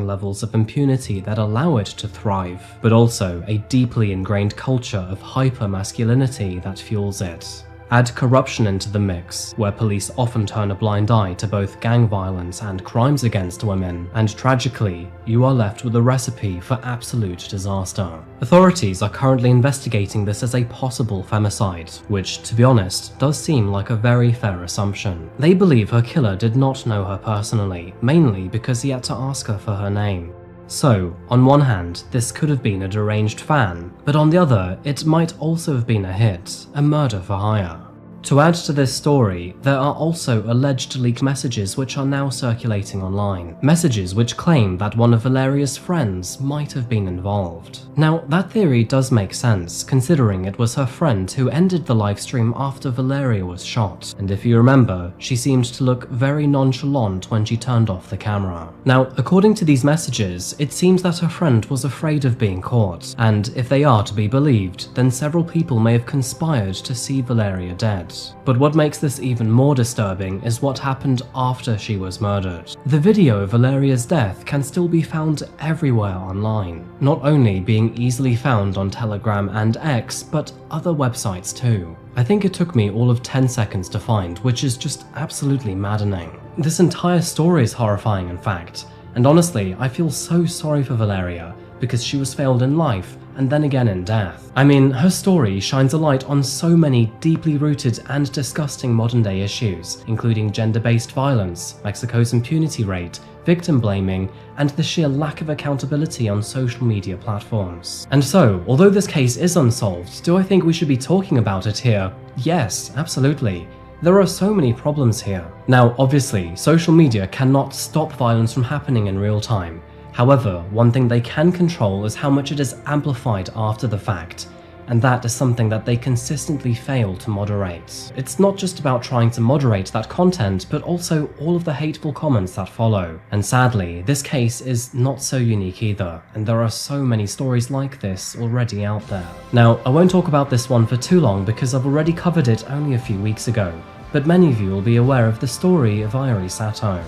levels of impunity that allow it to thrive, but also a deeply ingrained culture of hyper-masculinity that fuels it. Add corruption into the mix, where police often turn a blind eye to both gang violence and crimes against women, and tragically, you are left with a recipe for absolute disaster. Authorities are currently investigating this as a possible femicide, which, to be honest, does seem like a very fair assumption. They believe her killer did not know her personally, mainly because he had to ask her for her name. So, on one hand, this could have been a deranged fan, but on the other, it might also have been a hit, a murder for hire. To add to this story, there are also alleged leaked messages which are now circulating online. Messages which claim that one of Valeria's friends might have been involved. Now, that theory does make sense, considering it was her friend who ended the livestream after Valeria was shot, and if you remember, she seemed to look very nonchalant when she turned off the camera. Now, according to these messages, it seems that her friend was afraid of being caught, and if they are to be believed, then several people may have conspired to see Valeria dead. But what makes this even more disturbing is what happened after she was murdered. The video of Valeria's death can still be found everywhere online, not only being easily found on Telegram and X, but other websites too. I think it took me all of 10 seconds to find, which is just absolutely maddening. This entire story is horrifying, in fact, and honestly, I feel so sorry for Valeria, because she was failed in life and then again in death. I mean, her story shines a light on so many deeply rooted and disgusting modern day issues, including gender-based violence, Mexico's impunity rate, victim blaming, and the sheer lack of accountability on social media platforms. And so, although this case is unsolved, do I think we should be talking about it here? Yes, absolutely. There are so many problems here. Now, obviously, social media cannot stop violence from happening in real time. However, one thing they can control is how much it is amplified after the fact, and that is something that they consistently fail to moderate. It's not just about trying to moderate that content, but also all of the hateful comments that follow. And sadly, this case is not so unique either, and there are so many stories like this already out there. Now, I won't talk about this one for too long because I've already covered it only a few weeks ago, but many of you will be aware of the story of Irie Sato.